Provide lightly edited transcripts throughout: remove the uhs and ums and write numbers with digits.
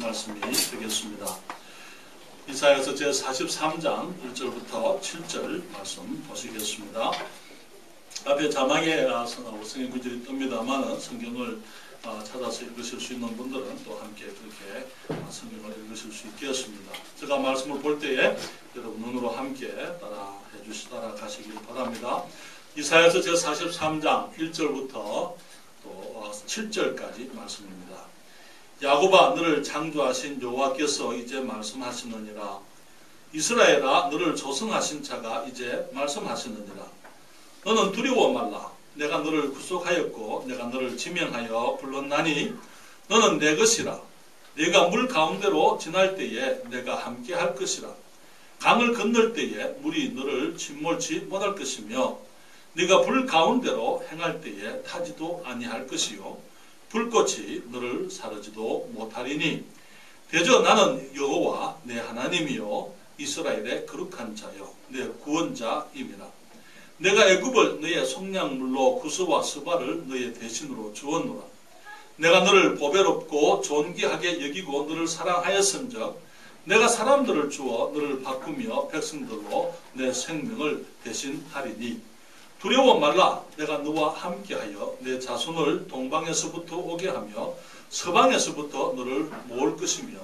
말씀이 되겠습니다. 이사야서 제43장 1절부터 7절 말씀 보시겠습니다. 앞에 자막에 성경 구절이 뜹니다만 성경을 찾아서 읽으실 수 있는 분들은 또 함께 그렇게 성경을 읽으실 수 있겠습니다. 제가 말씀을 볼 때에 여러분 눈으로 함께 따라가시길 바랍니다. 이사야서 제43장 1절부터 또 7절까지 말씀입니다. 야곱아, 너를 창조하신 여호와께서 이제 말씀하시느니라. 이스라엘아, 너를 조성하신 자가 이제 말씀하시느니라. 너는 두려워 말라. 내가 너를 구속하였고 내가 너를 지명하여 불렀나니 너는 내 것이라. 네가 물 가운데로 지날 때에 내가 함께 할 것이라. 강을 건널 때에 물이 너를 침몰치 못할 것이며 네가 불 가운데로 행할 때에 타지도 아니할 것이요 불꽃이 너를 사르지도 못하리니 대저 나는 여호와 내 하나님이요 이스라엘의 거룩한 자요 내 구원자임이라. 내가 애굽을 너의 속량물로 구스와 스바를 너의 대신으로 주었노라. 내가 너를 보배롭고 존귀하게 여기고 너를 사랑하였은즉 내가 사람들을 주어 너를 바꾸며 백성들로 내 생명을 대신하리니 두려워 말라. 내가 너와 함께하여 내 자손을 동방에서부터 오게 하며 서방에서부터 너를 모을 것이며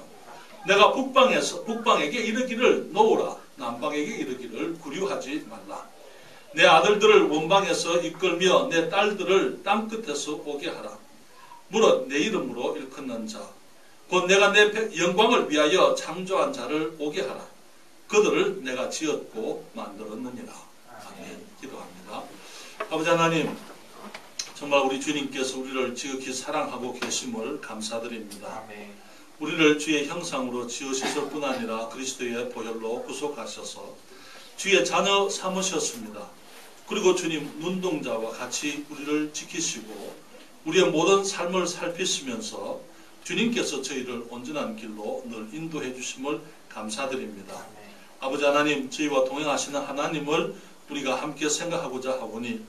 내가 북방에게 이르기를 놓으라. 남방에게 이르기를 구류하지 말라. 내 아들들을 원방에서 이끌며 내 딸들을 땅끝에서 오게 하라. 무릇 내 이름으로 일컫는 자 곧 내가 내 영광을 위하여 창조한 자를 오게 하라. 그들을 내가 지었고 만들었느니라. 아멘. 기도합니다. 아버지 하나님, 정말 우리 주님께서 우리를 지극히 사랑하고 계심을 감사드립니다. 아멘. 우리를 주의 형상으로 지으셨을 뿐 아니라 그리스도의 보혈로 구속하셔서 주의 자녀 삼으셨습니다. 그리고 주님 눈동자와 같이 우리를 지키시고 우리의 모든 삶을 살피시면서 주님께서 저희를 온전한 길로 늘 인도해 주심을 감사드립니다. 아멘. 아버지 하나님, 저희와 동행하시는 하나님을 우리가 함께 생각하고자 하오니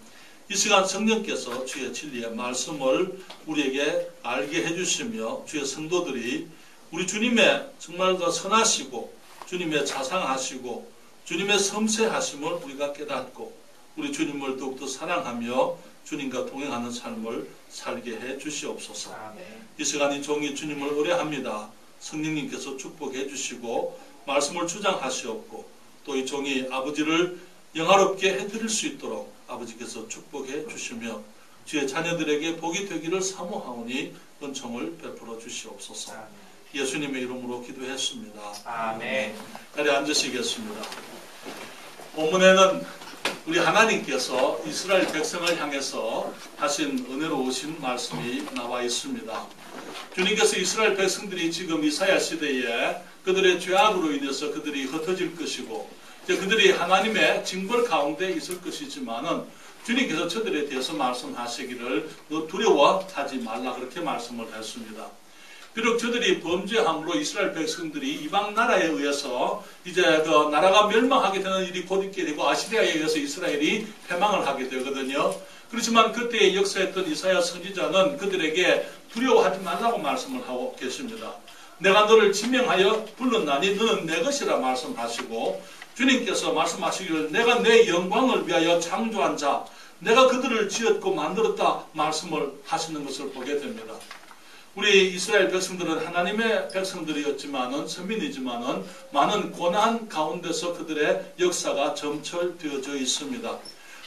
이 시간 성령께서 주의 진리의 말씀을 우리에게 알게 해주시며 주의 성도들이 우리 주님의 정말 더 선하시고 주님의 자상하시고 주님의 섬세하심을 우리가 깨닫고 우리 주님을 더욱더 사랑하며 주님과 동행하는 삶을 살게 해 주시옵소서. 이 시간 이 종이 주님을 의뢰합니다. 성령님께서 축복해 주시고 말씀을 주장하시옵고 또 이 종이 아버지를 영화롭게 해드릴 수 있도록 아버지께서 축복해 주시며 주의 자녀들에게 복이 되기를 사모하오니 은총을 베풀어 주시옵소서. 예수님의 이름으로 기도했습니다. 아멘. 자리에 앉으시겠습니다. 본문에는 우리 하나님께서 이스라엘 백성을 향해서 하신 은혜로우신 말씀이 나와 있습니다. 주님께서 이스라엘 백성들이 지금 이사야 시대에 그들의 죄악으로 인해서 그들이 흩어질 것이고 그들이 하나님의 징벌 가운데 있을 것이지만은 주님께서 저들에 대해서 말씀하시기를 너 두려워하지 말라 그렇게 말씀을 했습니다. 비록 저들이 범죄함으로 이스라엘 백성들이 이방 나라에 의해서 이제 그 나라가 멸망하게 되는 일이 곧 있게 되고 아시리아에 의해서 이스라엘이 패망을 하게 되거든요. 그렇지만 그때에 역사했던 이사야 선지자는 그들에게 두려워하지 말라고 말씀을 하고 계십니다. 내가 너를 지명하여 불렀나니 너는 내 것이라 말씀하시고 주님께서 말씀하시기를 내가 내 영광을 위하여 창조한 자 내가 그들을 지었고 만들었다 말씀을 하시는 것을 보게 됩니다. 우리 이스라엘 백성들은 하나님의 백성들이었지만은 선민이지만은 많은 고난 가운데서 그들의 역사가 점철되어져 있습니다.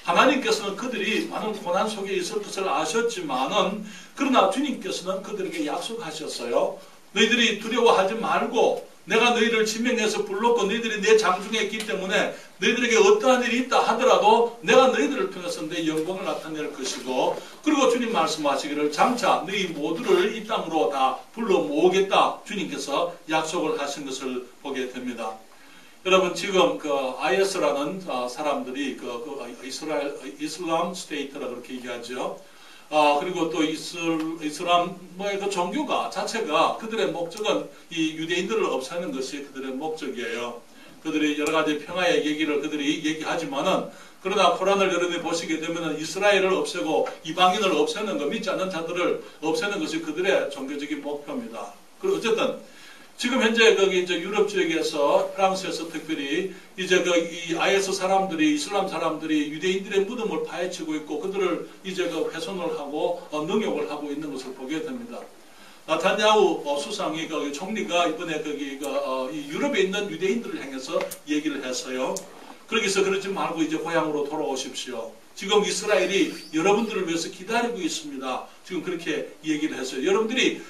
하나님께서는 그들이 많은 고난 속에 있을 것을 아셨지만은 그러나 주님께서는 그들에게 약속하셨어요. 너희들이 두려워하지 말고 내가 너희를 지명해서 불렀고 너희들이 내 장중에 있기 때문에 너희들에게 어떠한 일이 있다 하더라도 내가 너희들을 통해서 내 영광을 나타낼 것이고 그리고 주님 말씀하시기를 장차 너희 모두를 이 땅으로 다 불러 모으겠다 주님께서 약속을 하신 것을 보게 됩니다. 여러분 지금 그 IS라는 사람들이 이슬람 스테이트라 그렇게 얘기하죠. 그리고 또 이슬람의 그 종교가 자체가 그들의 목적은 이 유대인들을 없애는 것이 그들의 목적이에요. 그들이 여러 가지 평화의 얘기를 그들이 얘기하지만은 그러나 코란을 여러분이 보시게 되면은 이스라엘을 없애고 이방인을 없애는 거 믿지 않는 자들을 없애는 것이 그들의 종교적인 목표입니다. 그리고 어쨌든 지금 현재 거기 이제 유럽 지역에서 프랑스에서 특별히 이제 이 IS 사람들이 이슬람 사람들이 유대인들의 무덤을 파헤치고 있고 그들을 이제 훼손을 하고 능욕을 하고 있는 것을 보게 됩니다. 나타냐후 수상이 총리가 이번에 이 유럽에 있는 유대인들을 향해서 얘기를 했어요. 그러기서 그러지 말고 이제 고향으로 돌아오십시오. 지금 이스라엘이 여러분들을 위해서 기다리고 있습니다. 지금 그렇게 얘기를 했어요. 여러분들이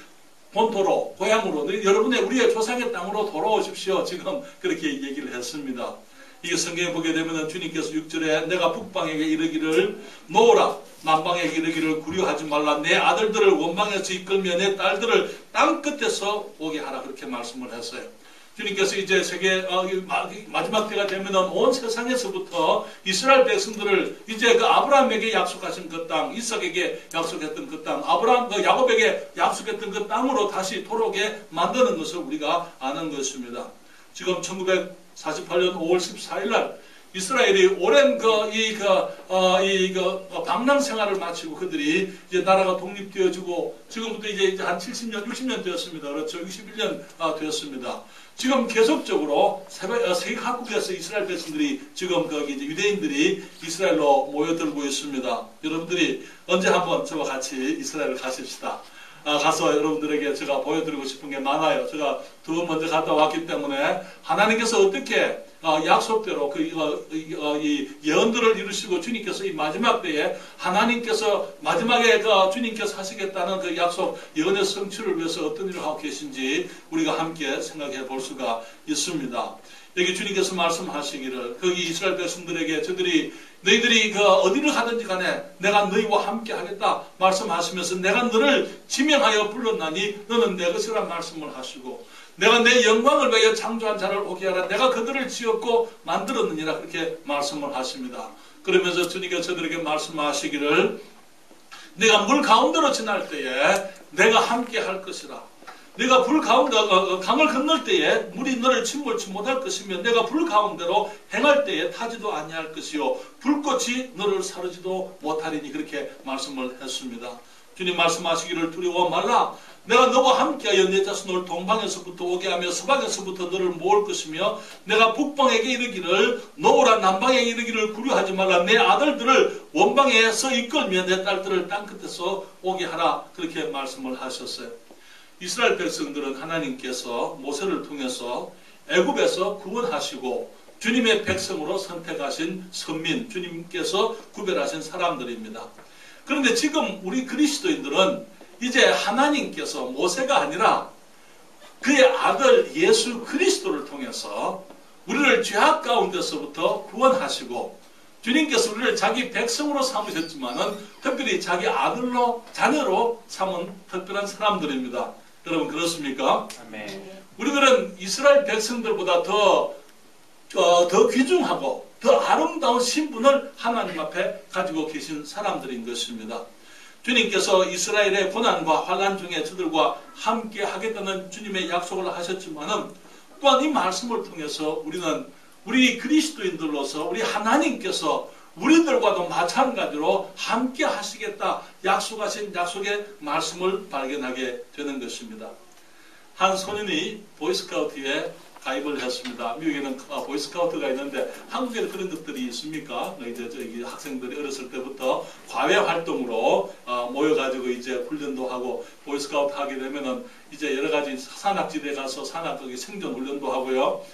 본토로, 고향으로, 우리의 조상의 땅으로 돌아오십시오. 지금 그렇게 얘기를 했습니다. 이게 성경에 보게 되면 주님께서 6절에 내가 북방에게 이르기를 놓으라, 남방에게 이르기를 구려하지 말라, 내 아들들을 원방에서 이끌며 내 딸들을 땅 끝에서 오게 하라, 그렇게 말씀을 했어요. 주님께서 이제 세계 마지막 때가 되면 온 세상에서부터 이스라엘 백성들을 이제 아브라함에게 약속하신 그 땅, 이삭에게 약속했던 그 땅, 야곱에게 약속했던 그 땅으로 다시 돌아오게 만드는 것을 우리가 아는 것입니다. 지금 1948년 5월 14일 날 이스라엘이 오랜 방랑 생활을 마치고 그들이 이제 나라가 독립되어지고 지금부터 이제 한 70년, 60년 되었습니다. 그렇죠. 61년 되었습니다. 지금 계속적으로 세계 각국에서 이스라엘 백성들이 지금 이제 유대인들이 이스라엘로 모여들고 있습니다. 여러분들이 언제 한번 저와 같이 이스라엘을 가십시다. 가서 여러분들에게 제가 보여드리고 싶은 게 많아요. 제가 두 번 먼저 갔다 왔기 때문에 하나님께서 어떻게 약속대로 이 예언들을 이루시고 주님께서 이 마지막 때에 하나님께서 마지막에 주님께서 하시겠다는 그 약속 예언의 성취를 위해서 어떤 일을 하고 계신지 우리가 함께 생각해 볼 수가 있습니다. 여기 주님께서 말씀하시기를 거기 이스라엘 백성들에게 너희들이 어디를 가든지 간에 내가 너희와 함께 하겠다 말씀하시면서 내가 너를 지명하여 불렀나니 너는 내 것이란 말씀을 하시고 내가 내 영광을 위하여 창조한 자를 오게 하라 내가 그들을 지었고 만들었느니라 그렇게 말씀을 하십니다. 그러면서 주님께서 저들에게 말씀하시기를 내가 물 가운데로 지날 때에 내가 함께 할 것이라. 내가 불 가운데 강을 건널 때에 물이 너를 침몰치 못할 것이며 내가 불 가운데로 행할 때에 타지도 아니할 것이요 불꽃이 너를 사르지도 못하리니 그렇게 말씀을 했습니다. 주님 말씀하시기를 두려워 말라. 내가 너와 함께하여 내 자손을 동방에서부터 오게 하며 서방에서부터 너를 모을 것이며 내가 북방에게 이르기를 놓으라 남방에게 이르기를 구려하지 말라. 내 아들들을 원방에서 이끌며 내 딸들을 땅끝에서 오게 하라. 그렇게 말씀을 하셨어요. 이스라엘 백성들은 하나님께서 모세를 통해서 애굽에서 구원하시고 주님의 백성으로 선택하신 선민, 주님께서 구별하신 사람들입니다. 그런데 지금 우리 그리스도인들은 이제 하나님께서 모세가 아니라 그의 아들 예수 그리스도를 통해서 우리를 죄악 가운데서부터 구원하시고 주님께서 우리를 자기 백성으로 삼으셨지만은 특별히 자기 아들로 자녀로 삼은 특별한 사람들입니다. 여러분 그렇습니까? 아멘. 우리들은 이스라엘 백성들보다 더 귀중하고 더 아름다운 신분을 하나님 앞에 가지고 계신 사람들인 것입니다. 주님께서 이스라엘의 고난과 환난 중에 저들과 함께 하겠다는 주님의 약속을 하셨지만은 또한 이 말씀을 통해서 우리는 우리 그리스도인들로서 우리 하나님께서 우리들과도 마찬가지로 함께 하시겠다 약속하신 약속의 말씀을 발견하게 되는 것입니다. 한 소년이 보이스카우트에 가입을 했습니다. 미국에는 보이스카우트가 있는데 한국에는 그런 것들이 있습니까? 이제 저기 학생들이 어렸을 때부터 과외 활동으로 모여가지고 이제 훈련도 하고 보이스카우트 하게 되면은 이제 여러 가지 산악지대 가서 거기 생존 훈련도 하고요.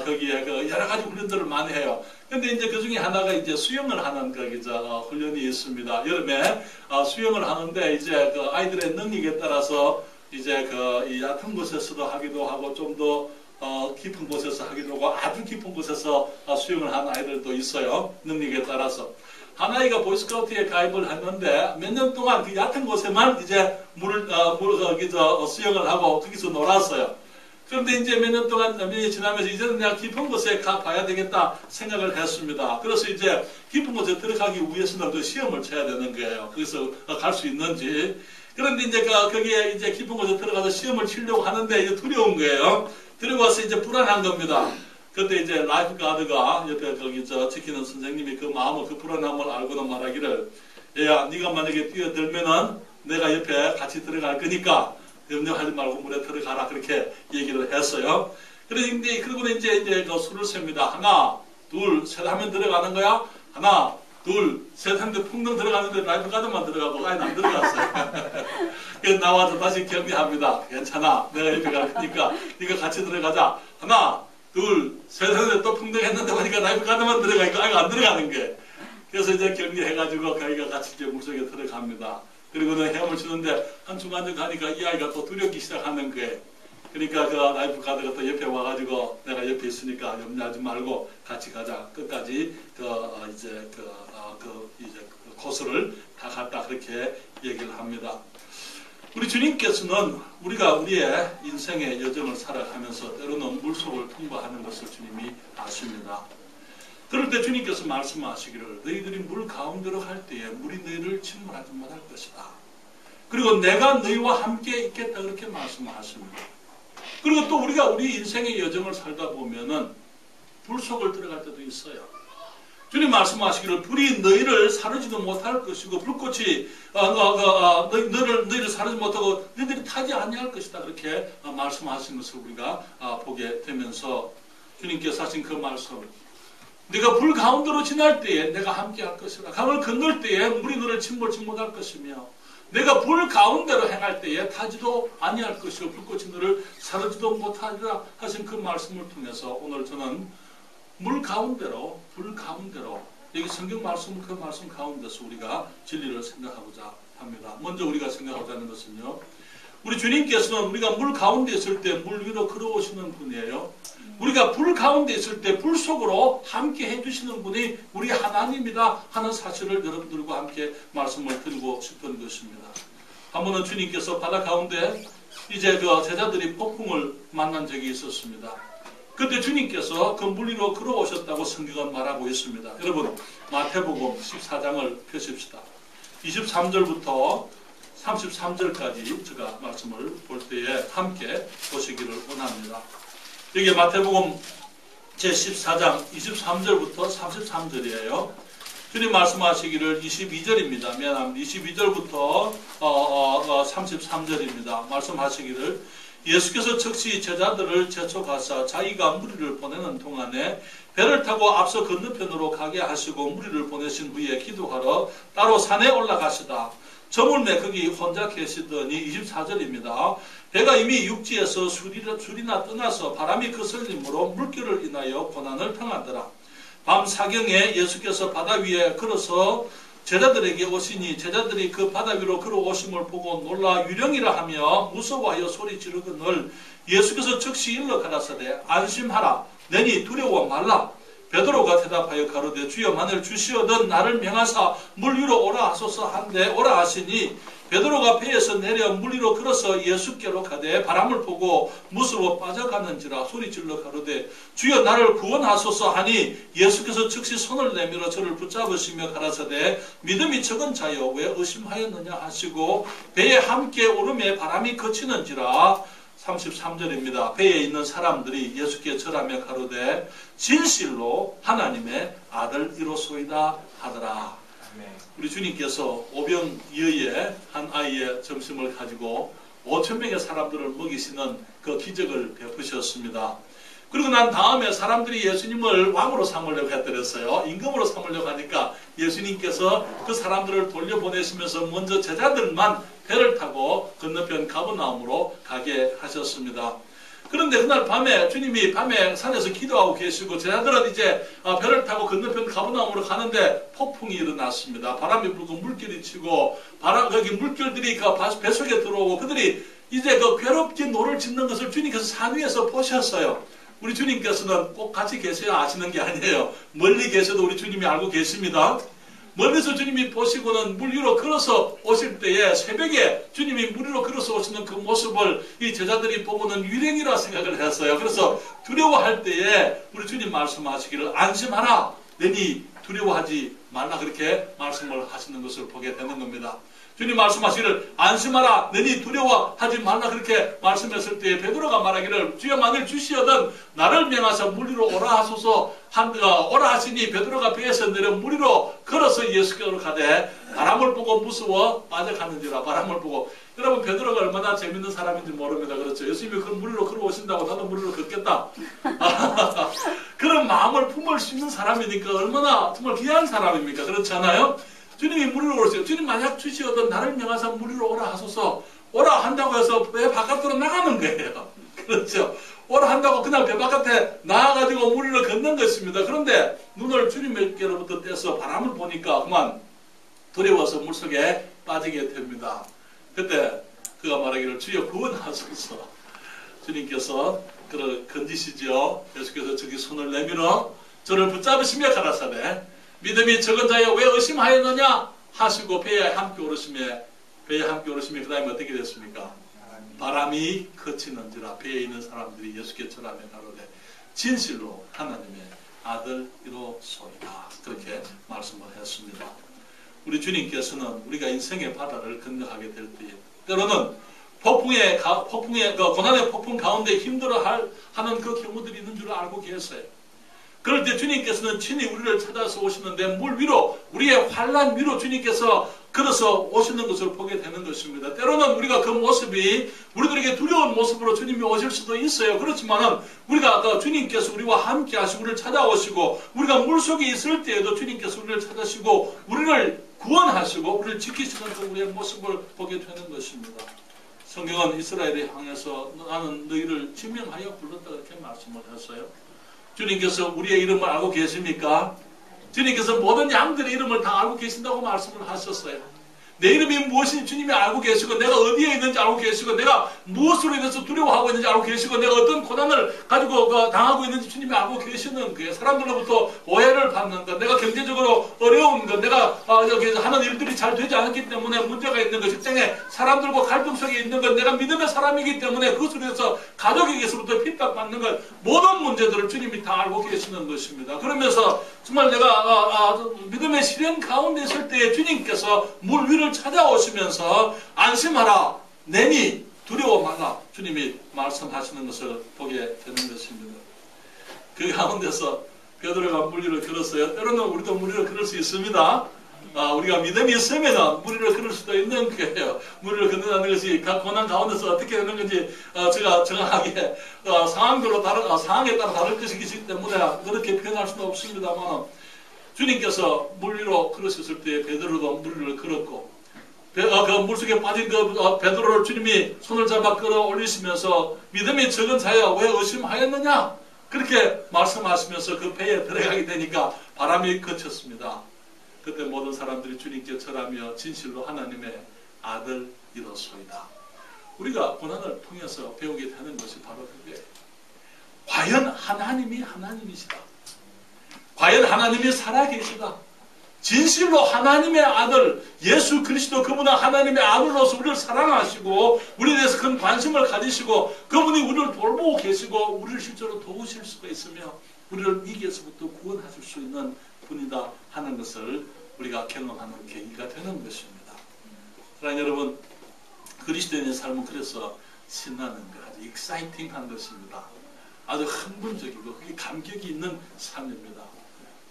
거기에 여러 가지 훈련들을 많이 해요. 근데 이제 그 중에 하나가 이제 수영을 하는 훈련이 있습니다. 여름에 수영을 하는데 이제 아이들의 능력에 따라서 이제 이 얕은 곳에서도 하기도 하고 좀 더 깊은 곳에서 하기도 하고 아주 깊은 곳에서 수영을 하는 아이들도 있어요. 능력에 따라서. 한 아이가 보이스카우트에 가입을 했는데 몇 년 동안 그 얕은 곳에만 이제 수영을 하고 거기서 놀았어요. 그런데 이제 몇 년 동안 몇 년이 지나면서 이제는 내가 깊은 곳에 가봐야 되겠다 생각을 했습니다. 그래서 이제 깊은 곳에 들어가기 위해서는 그 시험을 쳐야 되는 거예요. 거기서 갈 수 있는지. 그런데 이제 거기에 이제 깊은 곳에 들어가서 시험을 치려고 하는데 이제 두려운 거예요. 들어가서 이제 불안한 겁니다. 그때 이제 라이프 가드가 옆에 지키는 선생님이 그 마음을 그 불안함을 알고는 말하기를 얘야 네가 만약에 뛰어들면은 내가 옆에 같이 들어갈 거니까 염려하지 말고 물에 들어가라 그렇게 얘기를 했어요. 그런데 그러고 이제 그 수를 셉니다. 하나, 둘, 셋 하면 들어가는 거야. 하나, 둘, 셋 하는데 풍덩 들어가는데 라이프 가드만 들어가고 아예 안 들어갔어요. 그래서 나와서 다시 격려합니다. 괜찮아. 내가 옆에 갈 거니까 네가 같이 들어가자. 하나, 둘, 셋 하는데 또 풍덩 했는데 보니까 라이프 가드만 들어가니까 아예 안 들어가는 거예요. 그래서 이제 격려해가지고 아이가 같이 이제 물속에 들어갑니다. 그리고는 헤엄을 치는데 한순간 가니까 이 아이가 또 두렵기 시작하는 거예요. 그러니까 그 라이프 가드가 또 옆에 와가지고 내가 옆에 있으니까 염려하지 말고 같이 가자. 끝까지 이제 코스를 다 갔다 그렇게 얘기를 합니다. 우리 주님께서는 우리가 우리의 인생의 여정을 살아가면서 때로는 물속을 통과하는 것을 주님이 아십니다. 그럴 때 주님께서 말씀하시기를 너희들이 물 가운데로 갈 때에 물이 너희를 침몰하지 못할 것이다. 그리고 내가 너희와 함께 있겠다 그렇게 말씀하십니다. 그리고 또 우리가 우리 인생의 여정을 살다 보면은 불 속을 들어갈 때도 있어요. 주님 말씀하시기를 불이 너희를 사르지도 못할 것이고 불꽃이 너희를 사르지 못하고 너희들이 타지 아니할 것이다 그렇게 말씀하신 것을 우리가 보게 되면서 주님께서 하신 그 말씀, 네가 불 가운데로 지날 때에 내가 함께 할 것이라. 강을 건널 때에 물이 너를 침몰치 못할 것이며 내가 불 가운데로 행할 때에 타지도 아니할 것이고 불꽃이 너를 사르지도 못하리라 하신 그 말씀을 통해서 오늘 저는 물 가운데로 불 가운데로 여기 성경 말씀 그 말씀 가운데서 우리가 진리를 생각하고자 합니다. 먼저 우리가 생각하고자 하는 것은요, 우리 주님께서는 우리가 물 가운데 있을 때 물 위로 걸어오시는 분이에요. 우리가 불 가운데 있을 때 불 속으로 함께 해주시는 분이 우리 하나님이다 하는 사실을 여러분들과 함께 말씀을 드리고 싶은 것입니다. 한 번은 주님께서 바다 가운데 이제 그 제자들이 폭풍을 만난 적이 있었습니다. 그때 주님께서 그 물 위로 걸어오셨다고 성경은 말하고 있습니다. 여러분 마태복음 14장을 펴십시다. 23절부터 33절까지 제가 말씀을 볼 때에 함께 보시기를 원합니다. 여기 마태복음 제14장 23절부터 33절이에요. 주님 말씀하시기를 22절입니다. 미안합니다. 22절부터 33절입니다. 말씀하시기를 예수께서 즉시 제자들을 재촉하사 자기가 무리를 보내는 동안에 배를 타고 앞서 건너편으로 가게 하시고 무리를 보내신 후에 기도하러 따로 산에 올라가시다. 저물매 거기 혼자 계시더니 24절입니다. 배가 이미 육지에서 술이나 떠나서 바람이 거슬림으로 물결을 인하여 고난을 당하더라. 밤 사경에 예수께서 바다 위에 걸어서 제자들에게 오시니 제자들이 그 바다 위로 걸어오심을 보고 놀라 유령이라 하며 무서워하여 소리 지르거늘 예수께서 즉시 일러 가라사대 안심하라 내니 두려워 말라. 베드로가 대답하여 가로되 주여 만일 주시어든 나를 명하사 물 위로 오라 하소서 한데 오라 하시니 베드로가 배에서 내려 물 위로 걸어서 예수께로 가되 바람을 보고 무서워 빠져가는지라 소리질러 가로되 주여 나를 구원하소서 하니 예수께서 즉시 손을 내밀어 저를 붙잡으시며 가라사대 믿음이 적은 자여 왜 의심하였느냐 하시고 배에 함께 오름에 바람이 그치는지라. 33절입니다. 배에 있는 사람들이 예수께 절하며 가로되 진실로 하나님의 아들이로소이다 하더라. 우리 주님께서 오병이어의 한 아이의 점심을 가지고 5,000명의 사람들을 먹이시는 그 기적을 베푸셨습니다. 그리고 난 다음에 사람들이 예수님을 왕으로 삼으려고 했더랬어요. 임금으로 삼으려고 하니까 예수님께서 그 사람들을 돌려보내시면서 먼저 제자들만 배를 타고 건너편 가버나움으로 가게 하셨습니다. 그런데 그날 밤에 주님이 밤에 산에서 기도하고 계시고 제자들은 이제 배를 타고 건너편 가버나움으로 가는데 폭풍이 일어났습니다. 바람이 불고 물결이 치고 거기 물결들이 그 배 속에 들어오고 그들이 이제 그 괴롭게 노를 짓는 것을 주님께서 산 위에서 보셨어요. 우리 주님께서는 꼭 같이 계셔야 아시는 게 아니에요. 멀리 계셔도 우리 주님이 알고 계십니다. 멀리서 주님이 보시고는 물 위로 걸어서 오실 때에 새벽에 주님이 물 위로 걸어서 오시는 그 모습을 이 제자들이 보고는 유령이라 생각을 했어요. 그래서 두려워할 때에 우리 주님 말씀하시기를 안심하라 내니 두려워하지 말라 그렇게 말씀을 하시는 것을 보게 되는 겁니다. 주님 말씀하시기를 안심하라 너니 두려워하지 말라 그렇게 말씀했을 때 베드로가 말하기를 주여 만일 주시어든 나를 명하사 물 위로 오라 하소서 오라 하시니 베드로가 배에서 내려 물 위로 걸어서 예수께로 가되 바람을 보고 무서워 빠져가는지라. 바람을 보고. 여러분 베드로가 얼마나 재밌는 사람인지 모릅니다. 그렇죠? 예수님이 그 물 위로 걸어오신다고 나도 물 위로 걷겠다. 그런 마음을 품을 수 있는 사람이니까 얼마나 정말 귀한 사람입니까? 그렇지 않아요? 주님이 물 위로 오세요. 주님 만약 주시거든 나를 명하사 물 위로 오라 하소서. 오라 한다고 해서 배 바깥으로 나가는 거예요. 그렇죠? 오라 한다고 그냥 배 바깥에 나와가지고 물 위로 걷는 것입니다. 그런데 눈을 주님께로부터 떼서 바람을 보니까 그만 두려워서 물속에 빠지게 됩니다. 그때 그가 말하기를 주여 구원하소서. 주님께서 그를 건지시죠. 계속해서 저기 손을 내밀어 저를 붙잡으시며 가라사대 믿음이 적은 자여 왜 의심하였느냐 하시고 배에 함께 오르시며 그 다음에 어떻게 됐습니까? 바람이 그치는지라. 배에 있는 사람들이 예수께 절하며 가로되 진실로 하나님의 아들이로소이다. 그렇게 말씀을 했습니다. 우리 주님께서는 우리가 인생의 바다를 건너가게 될 때에 때로는 폭풍의 그 고난의 폭풍 가운데 힘들어하는 그 경우들이 있는 줄 알고 계세요. 그럴 때 주님께서는 친히 우리를 찾아서 오시는데 물 위로 우리의 환난 위로 주님께서 걸어서 오시는 것을 보게 되는 것입니다. 때로는 우리가 그 모습이 우리들에게 두려운 모습으로 주님이 오실 수도 있어요. 그렇지만은 우리가 주님께서 우리와 함께 하시고 우리를 찾아오시고 우리가 물속에 있을 때에도 주님께서 우리를 찾으시고 우리를 구원하시고 우리를 지키시는 그 우리의 모습을 보게 되는 것입니다. 성경은 이스라엘을 향해서 나는 너희를 지명하여 불렀다 이렇게 말씀을 했어요. 주님께서 우리의 이름을 알고 계십니까? 주님께서 모든 양들의 이름을 다 알고 계신다고 말씀을 하셨어요. 내 이름이 무엇인지 주님이 알고 계시고 내가 어디에 있는지 알고 계시고 내가 무엇으로 인해서 두려워하고 있는지 알고 계시고 내가 어떤 고난을 가지고 당하고 있는지 주님이 알고 계시는 거예요. 사람들로부터 오해를 받는 것, 내가 경제적으로 어려운 것, 내가 여기서 하는 일들이 잘 되지 않았기 때문에 문제가 있는 것, 직장에 사람들과 갈등 속에 있는 것, 내가 믿음의 사람이기 때문에 그것으로 해서 가족에게서부터 핍박받는 것, 모든 문제들을 주님이 다 알고 계시는 것입니다. 그러면서 정말 내가 믿음의 시련 가운데 있을 때 주님께서 물 위를 찾아오시면서 안심하라 내니 두려워 말라 주님이 말씀하시는 것을 보게 되는 것입니다. 그 가운데서 베드로가 물 위를 걸었어요. 때로는 우리도 물 위를 걸을 수 있습니다. 우리가 믿음이 있으면 물 위를 걸을 수도 있는 거예요. 물 위를 걷는다는 것이 각 고난 가운데서 어떻게 되는 건지 제가 정확하게 상황에 따라 다를 것이기 때문에 그렇게 표현할 수는 없습니다만 주님께서 물 위로 걸으셨을 때 베드로도 물 위를 걸었고 그 물속에 빠진 그 베드로를 주님이 손을 잡아 끌어올리시면서 믿음이 적은 자야 왜 의심하였느냐 그렇게 말씀하시면서 그 배에 들어가게 되니까 바람이 그쳤습니다. 그때 모든 사람들이 주님께 절하며 진실로 하나님의 아들이로소이다. 우리가 고난을 통해서 배우게 되는 것이 바로 그게 과연 하나님이 하나님이시다. 과연 하나님이 살아계시다. 진실로 하나님의 아들 예수 그리스도 그분은 하나님의 아들로서 우리를 사랑하시고 우리에 대해서 큰 관심을 가지시고 그분이 우리를 돌보고 계시고 우리를 실제로 도우실 수가 있으며 우리를 위기에서부터 구원하실 수 있는 분이다 하는 것을 우리가 경험하는 계기가 되는 것입니다. 사랑하는 여러분, 그리스도인의 삶은 그래서 신나는 것, 아주 익사이팅한 것입니다. 아주 흥분적이고 그게 감격이 있는 삶입니다.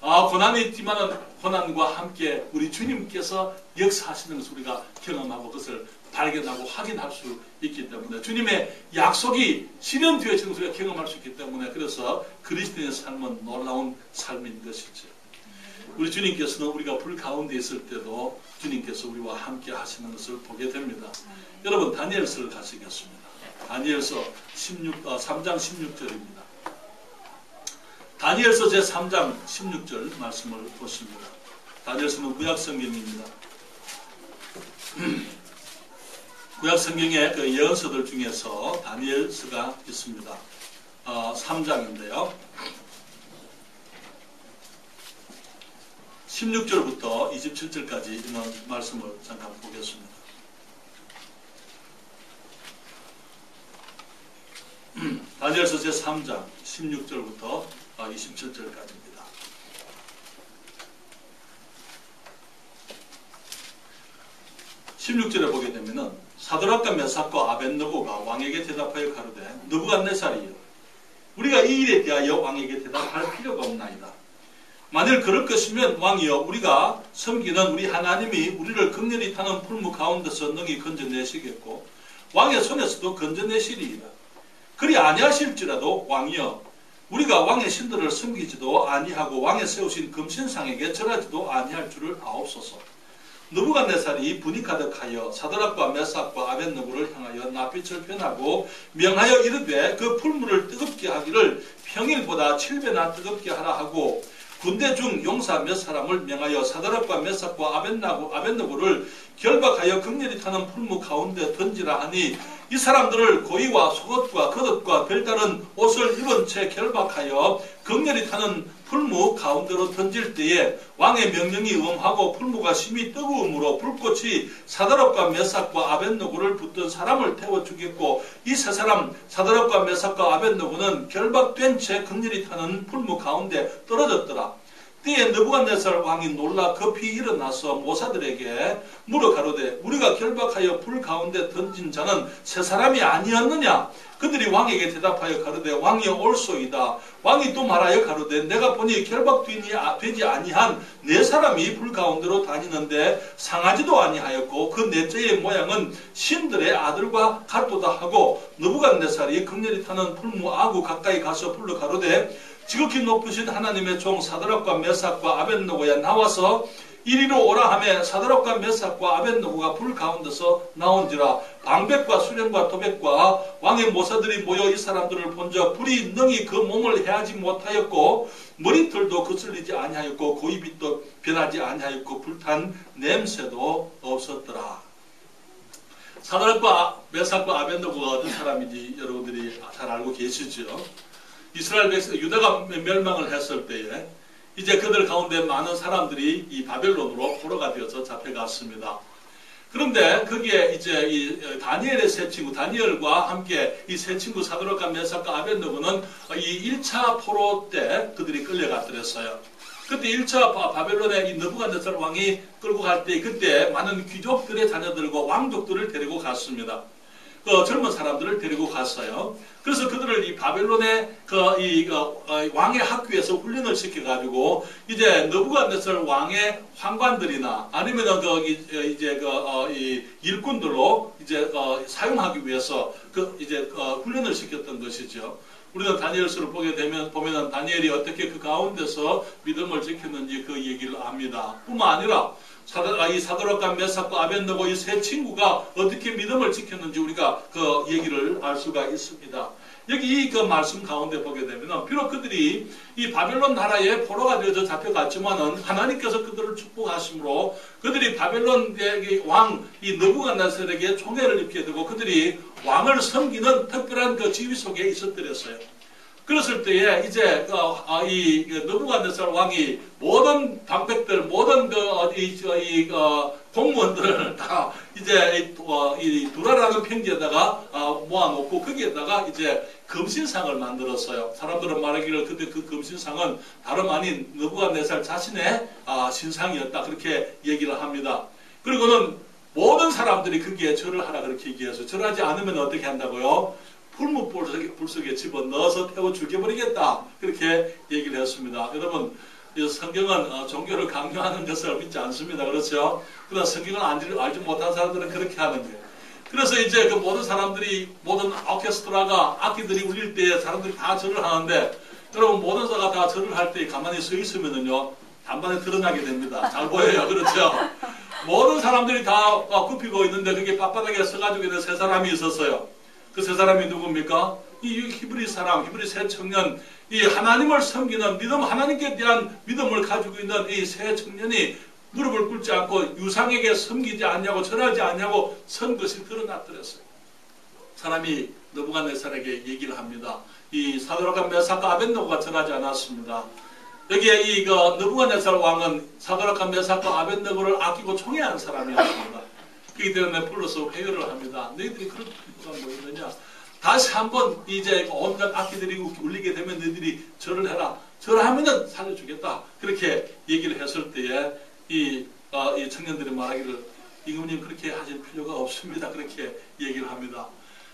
고난이 있지만은 고난과 함께 우리 주님께서 역사하시는 것을 우리가 경험하고 그것을 발견하고 확인할 수 있기 때문에 주님의 약속이 실현되어지는 것을 우리가 경험할 수 있기 때문에 그래서 그리스도인의 삶은 놀라운 삶인 것이죠. 우리 주님께서는 우리가 불 가운데 있을 때도 주님께서 우리와 함께 하시는 것을 보게 됩니다. 여러분 다니엘서를 가시겠습니다. 다니엘서 3장 16절입니다. 다니엘서 제3장 16절 말씀을 보십니다. 다니엘서는 구약성경입니다. 구약성경의 그 예언서들 중에서 다니엘서가 있습니다. 3장인데요. 16절부터 27절까지 있는 말씀을 잠깐 보겠습니다. 다니엘서 제3장 16절부터 27절까지입니다. (16절에) 보게 되면은 사드락과 메삭과 아벳느고가 왕에게 대답하여 가로되 느부갓네살이여 우리가 이 일에 대하여 왕에게 대답할 필요가 없나이다. 만일 그럴 것이면 왕이여 우리가 섬기는 우리 하나님이 우리를 극렬히 타는 풀무 가운데서 능히 건져내시겠고 왕의 손에서도 건져내시리이다. 그리 아니하실지라도 왕이여 우리가 왕의 신들을 섬기지도 아니하고 왕의 세우신 금신상에게 절하지도 아니할 줄을 아옵소서. 느부갓네살이 분이 가득하여 사드락과 메삭과 아벳느고를 향하여 낯빛을 변하고 명하여 이르되 그 풀무를 뜨겁게 하기를 평일보다 7배나 뜨겁게 하라 하고 군대 중 용사 몇 사람을 명하여 사드락과 메삭과 아벳느고를 결박하여 극렬히 타는 풀무 가운데 던지라 하니 이 사람들을 고이와 속옷과 겉옷과 별다른 옷을 입은 채 결박하여 극렬히 타는 풀무 가운데로 던질 때에 왕의 명령이 엄하고 풀무가 심히 뜨거움으로 불꽃이 사드락과 메삭과 아벳느고를 붙든 사람을 태워 죽였고 이 세 사람 사드락과 메삭과 아벳느고는 결박된 채 극렬히 타는 풀무 가운데 떨어졌더라. 때에 느부갓네살 왕이 놀라 급히 일어나서 모사들에게 물어 가로되 우리가 결박하여 불 가운데 던진 자는 세 사람이 아니었느냐? 그들이 왕에게 대답하여 가로되 왕이여 옳소이다. 왕이 또 말하여 가로되 내가 보니 결박되지 아니한 네 사람이 불 가운데로 다니는데 상하지도 아니하였고 그 넷째의 모양은 신들의 아들과 같도다 하고 느부갓네살이 극렬히 타는 풀무 아구 가까이 가서 불러 가로되 지극히 높으신 하나님의 종 사드락과 메삭과 아벳느고야 나와서 이리로 오라 하매 사드락과 메삭과 아벳느고가 불 가운데서 나온지라. 방백과 수령과 도백과 왕의 모사들이 모여 이 사람들을 본적 불이 능히 그 몸을 해하지 못하였고 머리털도 거슬리지 아니하였고 고이빛도 변하지 아니하였고 불탄 냄새도 없었더라. 사드락과 메삭과 아벳느고가 어떤 사람인지 여러분들이 잘 알고 계시죠? 이스라엘 백성 유다가 멸망을 했을 때에 이제 그들 가운데 많은 사람들이 이 바벨론으로 포로가 되어서 잡혀갔습니다. 그런데 거기에 이제 이 다니엘의 세 친구 다니엘과 함께 이 세 친구 사드락과 메삭과 아벳느고는 이 1차 포로 때 그들이 끌려갔더랬어요. 그때 1차 바벨론의 이 느부갓네살 왕이 끌고 갈 때 그때 많은 귀족들의 자녀들과 왕족들을 데리고 갔습니다. 그 젊은 사람들을 데리고 갔어요. 그래서 그들을 이 바벨론의 왕의 학교에서 훈련을 시켜가지고 이제 느부갓네살 왕의 환관들이나 아니면은 이 일꾼들로 이제 사용하기 위해서 훈련을 시켰던 것이죠. 우리는 다니엘서를 보게 되면 보면은 다니엘이 어떻게 그 가운데서 믿음을 지켰는지 그 얘기를 압니다. 뿐만 아니라 이 사드락과 메삭과 아벳느고 이 세 친구가 어떻게 믿음을 지켰는지 우리가 그 얘기를 알 수가 있습니다. 여기 그 말씀 가운데 보게 되면 비록 그들이 이 바벨론 나라에 포로가 되어서 잡혀갔지만은 하나님께서 그들을 축복하심으로 그들이 바벨론의 왕 이 느부갓네살에게 총애를 입게 되고 그들이 왕을 섬기는 특별한 그 지위 속에 있었더랬어요. 그랬을 때에 이제 이 느부갓네살 왕이 모든 방백들 모든 공무원들을 다 이제 이 두라라는 평지에다가 모아놓고 거기에다가 이제 금신상을 만들었어요. 사람들은 말하기를 그때 그 금신상은 다름 아닌 느부갓네살 자신의 신상이었다 그렇게 얘기를 합니다. 그리고는 모든 사람들이 거기에 절을 하라 그렇게 얘기해서 절하지 않으면 어떻게 한다고요? 풀무불 속에 집어넣어서 태워 죽여버리겠다 그렇게 얘기를 했습니다. 여러분 성경은 종교를 강요하는 것을 믿지 않습니다. 그렇죠? 그러나 성경을 알지 못한 사람들은 그렇게 하는 거예요. 그래서 이제 그 모든 사람들이 모든 오케스트라가 악기들이 울릴 때 사람들이 다 절을 하는데 여러분 모든 자가 다 절을 할 때 가만히 서 있으면은요 단번에 드러나게 됩니다. 잘 보여요. 그렇죠? 모든 사람들이 다 굽히고 있는데 그게 빳빳하게 서가지고 있는 세 사람이 있었어요. 그 세 사람이 누굽니까? 이 히브리 사람, 히브리 세 청년, 이 하나님을 섬기는 믿음, 하나님께 대한 믿음을 가지고 있는 이 세 청년이 무릎을 꿇지 않고 유상에게 섬기지 않냐고 절하지 않냐고 선 것이 드러났더랬어요. 사람이 느부갓네살에게 얘기를 합니다. 이 사드락과 메삭과 아벳느고가 절하지 않았습니다. 여기에 이 느부갓네살 왕은 사드락과 메삭과 아벳느고를 아끼고 총애한 사람이었습니다. 그렇기 때문에 불러서 회의를 합니다. 너희들이 그런 필요가 뭐 있느냐? 다시 한번 이제 온갖 악기들이 울리게 되면 너희들이 절을 해라. 절하면은 살려주겠다. 그렇게 얘기를 했을 때에 이 청년들이 말하기를 임금님 그렇게 하실 필요가 없습니다. 그렇게 얘기를 합니다.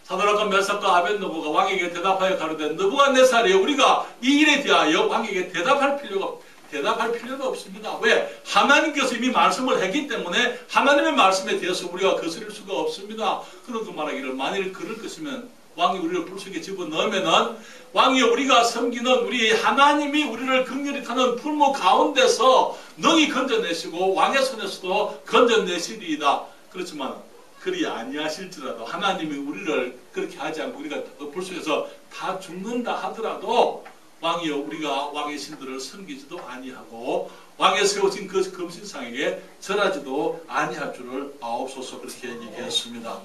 사드락과 메삭과 아벳느고가 왕에게 대답하여 가로되 느부갓네살이여 우리가 이 일에 대하여 왕에게 대답할 필요가 대답할 필요가 없습니다. 왜? 하나님께서 이미 말씀을 했기 때문에 하나님의 말씀에 대해서 우리가 거스릴 수가 없습니다. 그러고 말하기를 만일 그럴 것이면 왕이 우리를 불속에 집어넣으면은 왕이 우리가 섬기는 우리 하나님이 우리를 긍휼히 타는 풀무 가운데서 능히 건져내시고 왕의 손에서도 건져내시리이다. 그렇지만 그리 아니하실지라도 하나님이 우리를 그렇게 하지 않고 우리가 불속에서 다 죽는다 하더라도 왕이여 우리가 왕의 신들을 섬기지도 아니하고 왕의 세우신 그 금신상에게 절하지도 아니할 줄을 아옵소서 그렇게 얘기했습니다.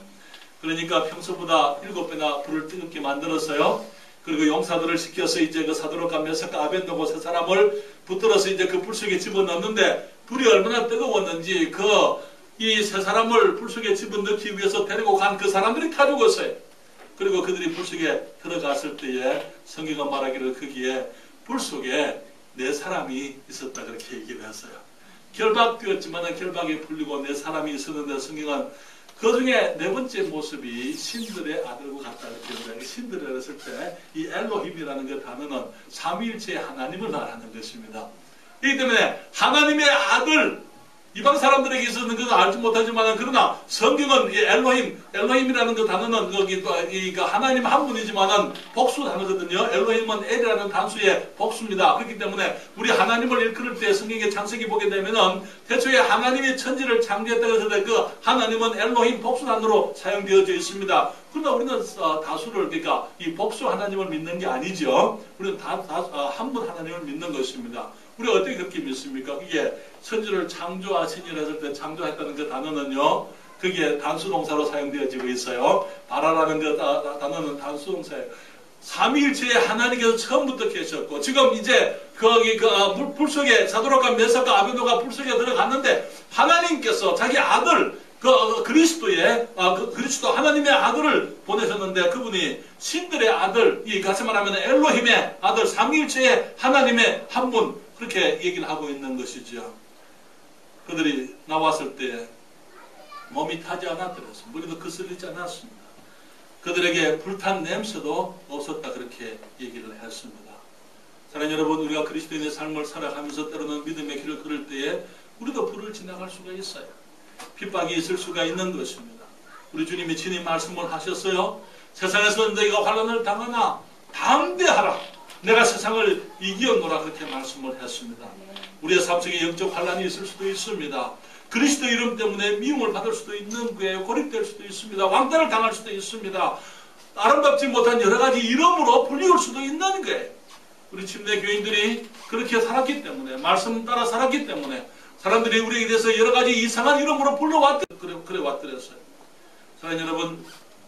그러니까 평소보다 7배나 불을 뜨겁게 만들었어요. 그리고 용사들을 시켜서 이제 그 사도락과 메삭과 아벤노고 세 사람을 붙들어서 이제 그 불 속에 집어넣는데 불이 얼마나 뜨거웠는지 이 세 사람을 불 속에 집어넣기 위해서 데리고 간 그 사람들이 다 죽었어요. 그리고 그들이 불 속에 들어갔을 때에 성경은 말하기를 거기에 불 속에 4사람이 있었다 그렇게 얘기를 했어요. 결박되었지만 결박이 풀리고 4사람이 있었는데 성경은 그 중에 4번째 모습이 신들의 아들과 같다 이렇게 얘기해요. 신들을 했을 때 이 엘로힘이라는 그 단어는 삼위일체의 하나님을 말하는 것입니다. 그렇기 때문에 하나님의 아들 이방 사람들에게 있어서는 그거 알지 못하지만 그러나 성경은 이 엘로힘이라는 그 단어는 그 하나님 한 분이지만은 복수 단어거든요. 엘로힘은 엘이라는 단수의 복수입니다. 그렇기 때문에 우리 하나님을 일컬을 때 성경의 창세기 보게 되면은 태초에 하나님이 천지를 창조했다고 해서 그 하나님은 엘로힘 복수 단어로 사용되어져 있습니다. 그러나 우리는 다수를 그러니까 이 복수 하나님을 믿는 게 아니죠. 우리는 한 분 하나님을 믿는 것입니다. 우리가 어떻게 그렇게 믿습니까? 이게 천지를 창조하시니라 했을 때 창조했다는 그 단어는요. 그게 단수동사로 사용되어지고 있어요. 바라라는 그 단어는 단수동사예요. 삼위일체의 하나님께서 처음부터 계셨고 지금 이제 거기 불 속에 사도락과 메삭과 아벤노가 불 속에 들어갔는데 하나님께서 자기 아들 그리스도의 그리스도 하나님의 아들을 보내셨는데 그분이 신들의 아들 같이 말하면 엘로힘의 아들 삼위일체의 하나님의 한 분 그렇게 얘기를 하고 있는 것이죠. 그들이 나왔을 때 몸이 타지 않았더라고요. 머리도 거슬리지 않았습니다. 그들에게 불탄 냄새도 없었다 그렇게 얘기를 했습니다. 사랑하는 여러분 우리가 그리스도인의 삶을 살아가면서 때로는 믿음의 길을 걸을 때에 우리도 불을 지나갈 수가 있어요. 핍박이 있을 수가 있는 것입니다. 우리 주님이 친히 말씀을 하셨어요. 세상에서 너희가 환난을 당하나 담대하라. 내가 세상을 이기었노라 그렇게 말씀을 했습니다. 우리의 삶 속에 영적 환난이 있을 수도 있습니다. 그리스도 이름 때문에 미움을 받을 수도 있는 거예요. 고립될 수도 있습니다. 왕따를 당할 수도 있습니다. 아름답지 못한 여러 가지 이름으로 불리울 수도 있는 거예요. 우리 침례 교인들이 그렇게 살았기 때문에 말씀 따라 살았기 때문에 사람들이 우리에게 대해서 여러 가지 이상한 이름으로 그래 왔더랬어요. 사랑하는 여러분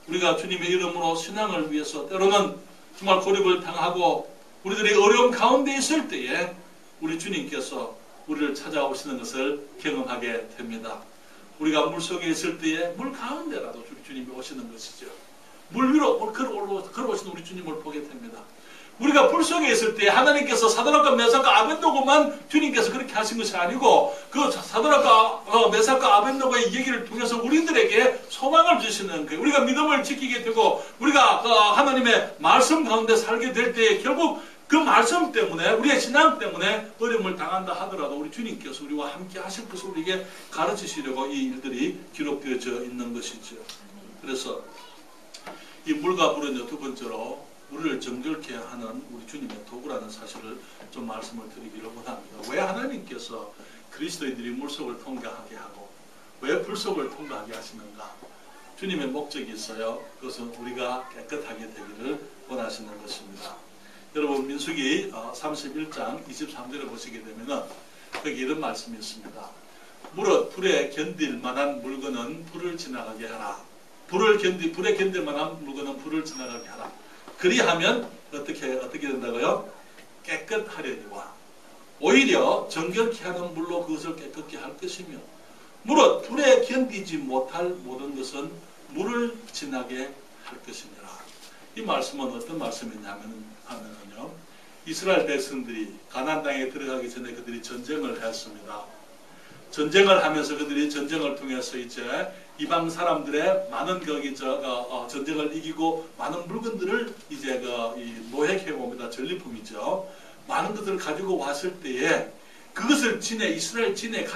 우리가 주님의 이름으로 신앙을 위해서 때로는 정말 고립을 당하고 우리들이 어려움 가운데 있을 때에 우리 주님께서 우리를 찾아오시는 것을 경험하게 됩니다. 우리가 물속에 있을 때에 물 가운데라도 주님이 오시는 것이죠. 물 위로 걸어오시는 우리 주님을 보게 됩니다. 우리가 불 속에 있을 때 하나님께서 사도락과 메삭과 아벤노고만 주님께서 그렇게 하신 것이 아니고 그 사도락과 메삭과 아벤노고의 얘기를 통해서 우리들에게 소망을 주시는 거예요. 우리가 믿음을 지키게 되고 우리가 하나님의 말씀 가운데 살게 될 때 결국 그 말씀 때문에 우리의 신앙 때문에 어려움을 당한다 하더라도 우리 주님께서 우리와 함께 하실 것을 우리에게 가르치시려고 이 일들이 기록되어져 있는 것이죠. 그래서 이 물과 불은 두 번째로 우리를 정결케 하는 우리 주님의 도구라는 사실을 좀 말씀을 드리기를 원합니다. 왜 하나님께서 그리스도인들이 물속을 통과하게 하고 왜 불속을 통과하게 하시는가? 주님의 목적이 있어요. 그것은 우리가 깨끗하게 되기를 원하시는 것입니다. 여러분 민수기 31장 23절을 보시게 되면 거기 이런 말씀이 있습니다. 무릇 불에 견딜 만한 물건은 불을 지나가게 하라. 불에 견딜 만한 물건은 불을 지나가게 하라. 그리하면 어떻게 된다고요? 깨끗하려니와 오히려 정결케 하는 물로 그것을 깨끗게 할 것이며 무릇 불에 견디지 못할 모든 것은 물을 지나게 할 것이니라. 이 말씀은 어떤 말씀이냐면요. 이스라엘 백성들이 가나안 땅에 들어가기 전에 그들이 전쟁을 했습니다. 전쟁을 하면서 그들이 전쟁을 통해서 이제 이방 사람들의 많은 전쟁을 이기고 많은 물건들을 이제 이 노획해 옵니다. 전리품이죠. 많은 것들을 가지고 왔을 때에 그것을 이스라엘 진에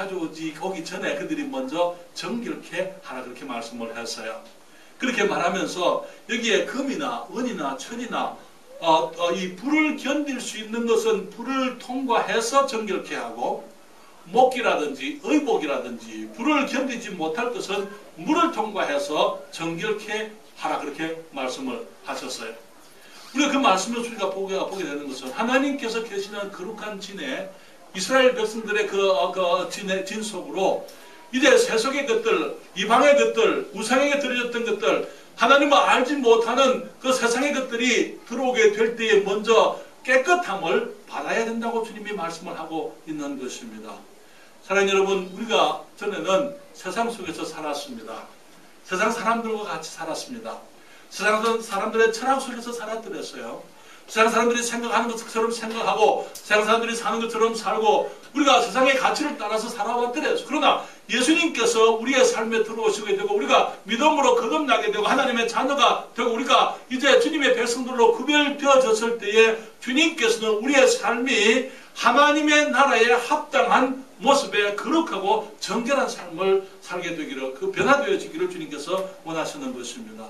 오기 전에 그들이 먼저 정결케 하라 그렇게 말씀을 했어요. 그렇게 말하면서 여기에 금이나 은이나 천이나 이 불을 견딜 수 있는 것은 불을 통과해서 정결케 하고, 목기라든지 의복이라든지 불을 견디지 못할 것은 물을 통과해서 정결케 하라 그렇게 말씀을 하셨어요. 우리가 그 말씀을 우리가 보게 되는 것은 하나님께서 계시는 거룩한 진에 이스라엘 백성들의 진 속으로 이제 세속의 것들, 이방의 것들, 우상에게 드려졌던 것들, 하나님을 알지 못하는 그 세상의 것들이 들어오게 될 때에 먼저 깨끗함을 받아야 된다고 주님이 말씀을 하고 있는 것입니다. 사랑하는 여러분, 우리가 전에는 세상 속에서 살았습니다. 세상 사람들과 같이 살았습니다. 세상 사람들의 철학 속에서 살았더랬어요. 세상 사람들이 생각하는 것처럼 생각하고 세상 사람들이 사는 것처럼 살고 우리가 세상의 가치를 따라서 살아왔더랬어요. 그러나 예수님께서 우리의 삶에 들어오시게 되고 우리가 믿음으로 거듭나게 되고 하나님의 자녀가 되고 우리가 이제 주님의 백성들로 구별되어졌을 때에 주님께서는 우리의 삶이 하나님의 나라에 합당한 모습에 거룩하고 정결한 삶을 살게 되기를, 그 변화되어지기를 주님께서 원하시는 것입니다.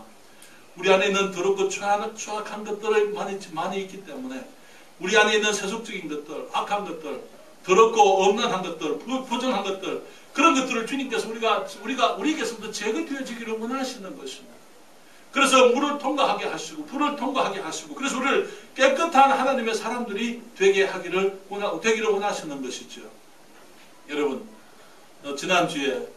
우리 안에 있는 더럽고 추악한 것들이 많이 있기 때문에 우리 안에 있는 세속적인 것들, 악한 것들, 더럽고 엄난한 것들, 부정한 것들, 그런 것들을 주님께서 우리에게서부터 제거되어지기를 원하시는 것입니다. 그래서 물을 통과하게 하시고 불을 통과하게 하시고 그래서 우리를 깨끗한 하나님의 사람들이 되기를 원하시는 것이죠. 여러분, 지난주에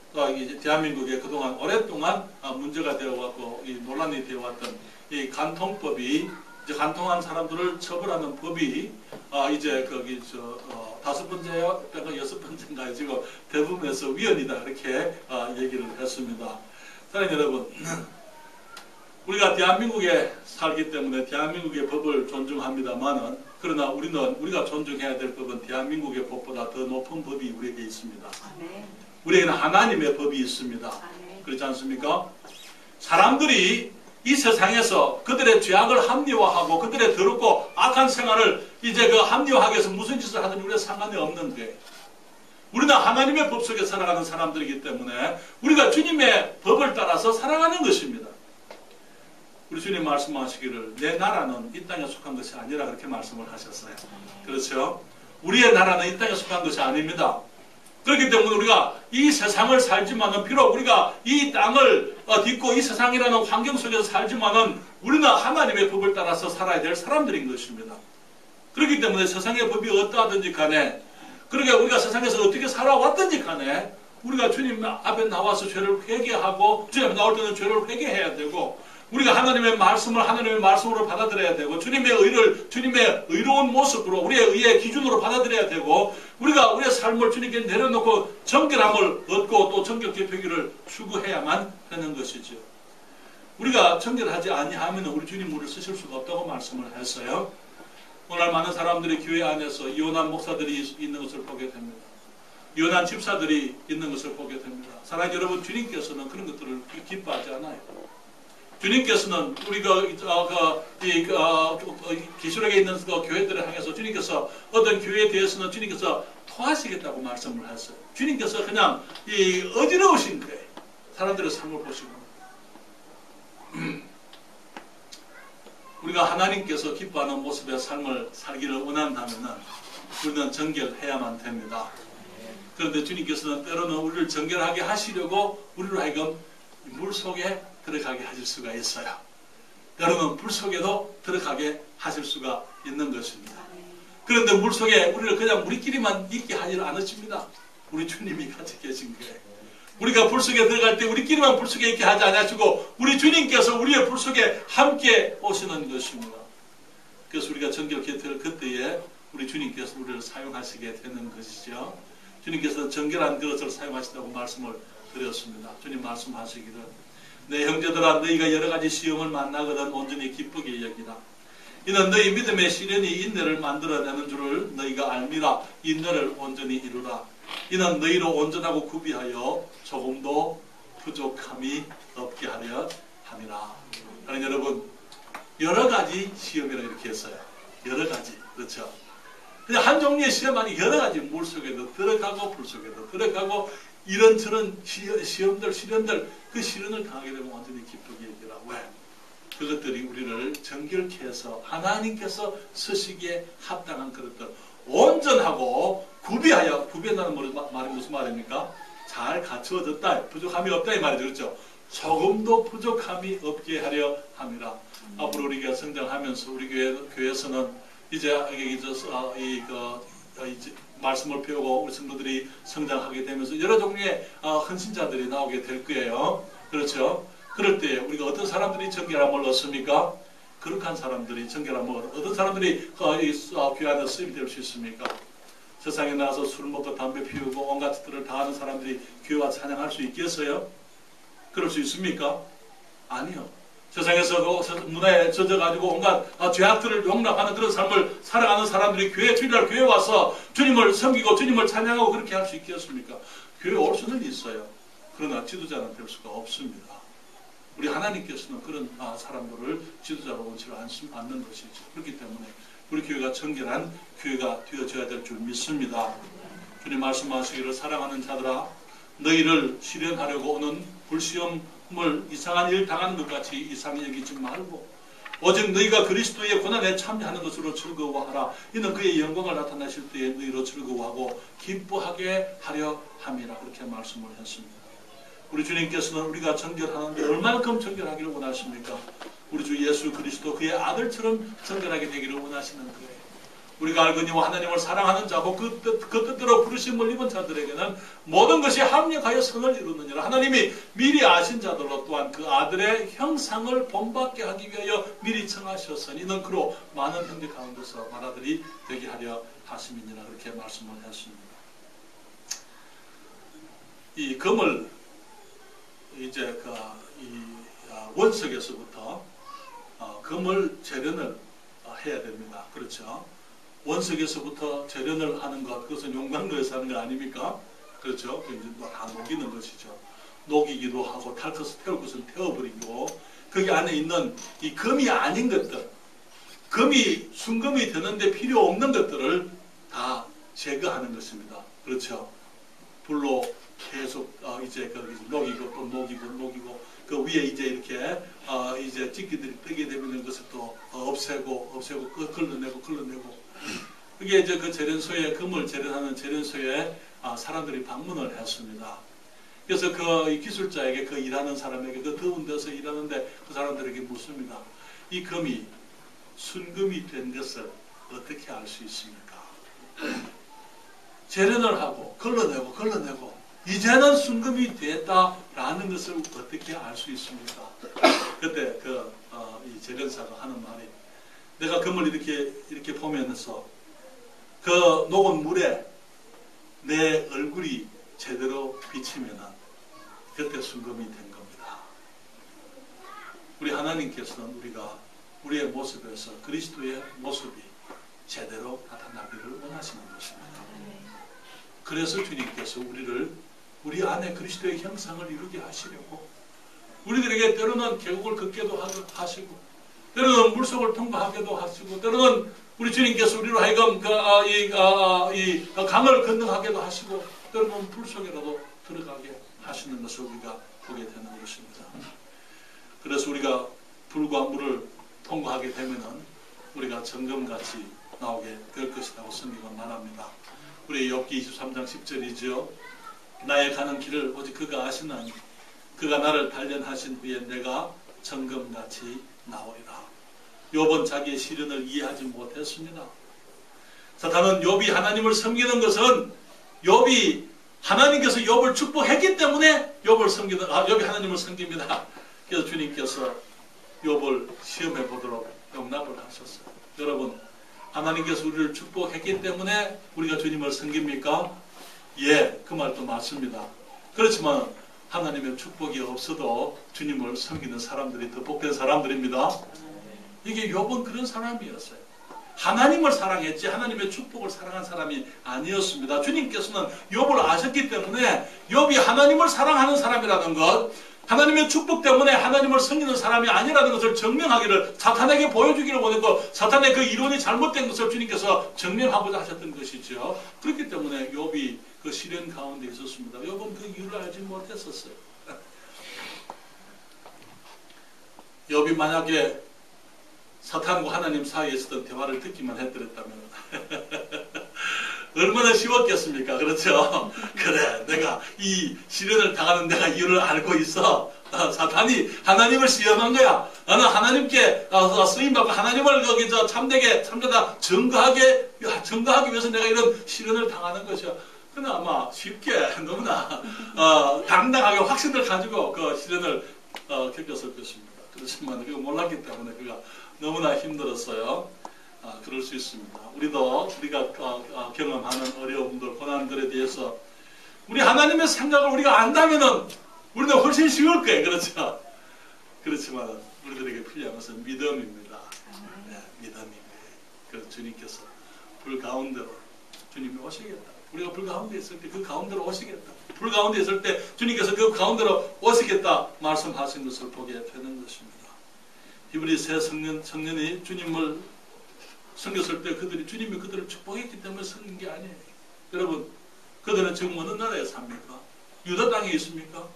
대한민국에 그동안 오랫동안 문제가 되어왔고 논란이 되어왔던 이 간통법이, 이제 간통한 사람들을 처벌하는 법이 이제 다섯 번째요, 여섯 번째인가요? 지금 대법원에서 위헌이다 이렇게 얘기를 했습니다. 사랑하는 여러분, 우리가 대한민국에 살기 때문에 대한민국의 법을 존중합니다만은, 그러나 우리가 존중해야 될 법은 대한민국의 법보다 더 높은 법이 우리에게 있습니다. 우리에게는 하나님의 법이 있습니다. 그렇지 않습니까? 사람들이 이 세상에서 그들의 죄악을 합리화하고 그들의 더럽고 악한 생활을 이제 합리화하기 위해서 무슨 짓을 하든 우리가 상관이 없는데, 우리는 하나님의 법 속에 살아가는 사람들이기 때문에 우리가 주님의 법을 따라서 살아가는 것입니다. 우리 주님 말씀하시기를 내 나라는 이 땅에 속한 것이 아니라 그렇게 말씀을 하셨어요. 그렇죠? 우리의 나라는 이 땅에 속한 것이 아닙니다. 그렇기 때문에 우리가 이 세상을 살지만은, 비록 우리가 이 땅을 딛고 이 세상이라는 환경 속에서 살지만은 우리는 하나님의 법을 따라서 살아야 될 사람들인 것입니다. 그렇기 때문에 세상의 법이 어떠하든지 간에, 그러니까 우리가 세상에서 어떻게 살아왔든지 간에 우리가 주님 앞에 나와서 죄를 회개하고, 주님 앞에 나올 때는 죄를 회개해야 되고, 우리가 하나님의 말씀을 하나님의 말씀으로 받아들여야 되고, 주님의 의를 주님의 의로운 모습으로 우리의 의의 기준으로 받아들여야 되고, 우리가 우리의 삶을 주님께 내려놓고 정결함을 얻고 또 정결케 되기를 추구해야만 하는 것이죠. 우리가 정결하지 아니하면 우리 주님 우리를 쓰실 수가 없다고 말씀을 했어요. 오늘 많은 사람들이 교회 안에서 이혼한 목사들이 있는 것을 보게 됩니다. 이혼한 집사들이 있는 것을 보게 됩니다. 사랑하는 여러분, 주님께서는 그런 것들을 기뻐하지 않아요. 주님께서는 우리가 기술에게 있는 교회들을 향해서 주님께서 어떤 교회에 대해서는 주님께서 토하시겠다고 말씀을 했어요. 주님께서 그냥 어지러우신 거예요. 사람들의 삶을 보시고. 우리가 하나님께서 기뻐하는 모습의 삶을 살기를 원한다면 우리는 정결해야만 됩니다. 그런데 주님께서는 때로는 우리를 정결하게 하시려고 우리로 하여금 물 속에 들어가게 하실 수가 있어요. 때로는 불 속에도 들어가게 하실 수가 있는 것입니다. 그런데 물 속에 우리를 그냥 우리끼리만 있게 하지는 않으십니다. 우리 주님이 같이 계신 거예요. 우리가 불 속에 들어갈 때 우리끼리만 불 속에 있게 하지 않으시고 우리 주님께서 우리의 불 속에 함께 오시는 것입니다. 그래서 우리가 정결케 될 그때에 우리 주님께서 우리를 사용하시게 되는 것이죠. 주님께서 정결한 그릇을 사용하신다고 말씀을 드렸습니다. 주님 말씀하시기를 내 형제들아 너희가 여러 가지 시험을 만나거든 온전히 기쁘게 여기라. 이는 너희 믿음의 시련이 인내를 만들어내는 줄을 너희가 알미라. 인내를 온전히 이루라. 이는 너희로 온전하고 구비하여 조금도 부족함이 없게 하려 함이라. 여러분, 여러 가지 시험이라고 이렇게 했어요. 여러 가지. 그렇죠? 그냥 한 종류의 시험 아니 여러 가지 물 속에도 들어가고 불 속에도 들어가고 이런저런 시험들 시련들 그 시련을 당하게 되면 완전히 기쁘게 얘기라. 왜? 그것들이 우리를 정결케 해서 하나님께서 쓰시기에 합당한 그릇들 온전하고 구비한다는 말이 무슨 말입니까? 잘 갖추어졌다. 부족함이 없다 이 말이죠. 그렇죠? 조금도 부족함이 없게 하려 함이라. 앞으로 우리가 성장하면서 우리 교회에서는 이제 이제 말씀을 배우고 우리 성도들이 성장하게 되면서 여러 종류의 헌신자들이 나오게 될 거예요. 그렇죠? 그럴 때 우리가 어떤 사람들이 정결함을 얻습니까? 거룩한 사람들이 정결함을 어떤 사람들이 교회 안에 쓰임이 될 수 있습니까? 세상에 나가서 술 먹고 담배 피우고 온갖 짓들을 다 하는 사람들이 교회와 찬양할 수 있겠어요? 그럴 수 있습니까? 아니요. 세상에서 문화에 젖어가지고 온갖 죄악들을 용납하는 그런 삶을 살아가는 사람들이 주일날 교회에 와서 주님을 섬기고 주님을 찬양하고 그렇게 할 수 있겠습니까? 교회에 올 수는 있어요. 그러나 지도자는 될 수가 없습니다. 우리 하나님께서는 그런 사람들을 지도자로 원치 않는 것이죠. 그렇기 때문에 우리 교회가 정결한 교회가 되어져야 될 줄 믿습니다. 주님 말씀하시기를 사랑하는 자들아 너희를 시련하려고 오는 불시험을 이상한 일 당하는 것 같이 이상히 여기지 말고 오직 너희가 그리스도의 고난에 참여하는 것으로 즐거워하라. 이는 그의 영광을 나타내실 때에 너희로 즐거워하고 기뻐하게 하려 함이라. 그렇게 말씀을 했습니다. 우리 주님께서는 우리가 정결하는데 얼마만큼 정결하기를 원하십니까? 우리 주 예수 그리스도 그의 아들처럼 정결하게 되기를 원하시는 거예요. 우리가 알거니와 하나님을 사랑하는 자고 그 뜻대로 부르심을 입은 자들에게는 모든 것이 합력하여 선을 이루느니라. 하나님이 미리 아신 자들로 또한 그 아들의 형상을 본받게 하기 위하여 미리 청하셨으니 이는 그로 많은 형제 가운데서 마라들이 되게 하려 하심이니라. 그렇게 말씀을 했습니다. 이 금을 이제 원석에서부터 금을 재련을 해야 됩니다. 그렇죠? 원석에서부터 재련을 하는 것, 그것은 용광로에서 하는 거 아닙니까? 그렇죠? 이제 다 녹이는 것이죠. 녹이기도 하고 태울 것은 태워버리고 거기 안에 있는 이 금이 아닌 것들, 순금이 되는데 필요 없는 것들을 다 제거하는 것입니다. 그렇죠? 불로 계속 이제 녹이고 또 녹이고 그 위에 이제 이렇게 이제 찌기들이 뜨게 되면 그것을 또 없애고 걸러내고 그게 이제 그 재련소에 금을 재련하는 재련소에 사람들이 방문을 했습니다. 그래서 그 기술자에게 그 일하는 사람에게 그 더운 데서 일하는데 그 사람들에게 묻습니다. 이 금이 순금이 된 것을 어떻게 알 수 있습니까? 재련을 하고 걸러내고 이제는 순금이 됐다라는 것을 어떻게 알 수 있습니까? 그때 이 재련사가 하는 말이 내가 금을 이렇게 보면서 그 녹은 물에 내 얼굴이 제대로 비치면은 그때 순금이 된 겁니다. 우리 하나님께서는 우리의 모습에서 그리스도의 모습이 제대로 나타나기를 원하시는 것입니다. 그래서 주님께서 우리 안에 그리스도의 형상을 이루게 하시려고 우리들에게 때로는 계곡을 걷게도 하시고 때로는 물속을 통과하게도 하시고 때로는 우리 주님께서 우리로 하여금 강을 건너가게도 하시고 때로는 불 속에라도 들어가게 하시는 것을 우리가 보게 되는 것입니다. 그래서 우리가 불과 물을 통과하게 되면은 우리가 정금같이 나오게 될 것이라고 성경은 말합니다. 우리 욥기 23장 10절이죠. 나의 가는 길을 오직 그가 아시나니 그가 나를 단련하신 후에 내가 정금같이 나오리라. 욥은 자기의 시련을 이해하지 못했습니다. 사탄은 욥이 하나님을 섬기는 것은 욥이 하나님께서 욥을 축복했기 때문에 욥이 하나님을 섬깁니다. 그래서 주님께서 욥을 시험해 보도록 용납을 하셨어요. 여러분, 하나님께서 우리를 축복했기 때문에 우리가 주님을 섬깁니까? 예, 그 말도 맞습니다. 그렇지만 하나님의 축복이 없어도 주님을 섬기는 사람들이 더 복된 사람들입니다. 이게 욥은 그런 사람이었어요. 하나님을 사랑했지 하나님의 축복을 사랑한 사람이 아니었습니다. 주님께서는 욥을 아셨기 때문에 욥이 하나님을 사랑하는 사람이라는 것, 하나님의 축복 때문에 하나님을 섬기는 사람이 아니라는 것을 증명하기를, 사탄에게 보여주기를 원했고, 사탄의 그 이론이 잘못된 것을 주님께서 증명하고자 하셨던 것이죠. 그렇기 때문에 욥이 그 시련 가운데 있었습니다. 욥은 그 이유를 알지 못했었어요. 욥이 만약에 사탄과 하나님 사이에 있었던 대화를 듣기만 했더랬다면 얼마나 쉬웠겠습니까? 그렇죠? 그래, 내가 이 시련을 당하는 내가 이유를 알고 있어. 사탄이 하나님을 시험한 거야. 나는 하나님께 쓰임받고 하나님을 거기 참되다 증거하기 위해서 내가 이런 시련을 당하는 것이야. 그러나 아마 쉽게 너무나 당당하게 확신을 가지고 그 시련을 겪었을 것입니다. 그렇지만 그거 몰랐기 때문에 그가 너무나 힘들었어요. 그럴 수 있습니다. 우리가 경험하는 어려움들, 고난들에 대해서 우리 하나님의 생각을 우리가 안다면은 우리는 훨씬 쉬울 거예요. 그렇죠? 그렇지만 우리들에게 필요한 것은 믿음입니다. 네, 믿음인 거예요. 그래서 주님께서 불 가운데로 주님이 오시겠다. 우리가 불 가운데 있을 때 그 가운데로 오시겠다. 불 가운데 있을 때 주님께서 그 가운데로 오시겠다 말씀하신 것을 보게 되는 것입니다. 히브리 세 청년이 주님을 섬겼을 때 주님이 그들을 축복했기 때문에 섬긴 게 아니에요. 여러분, 그들은 지금 어느 나라에 삽니까? 유다 땅에 있습니까?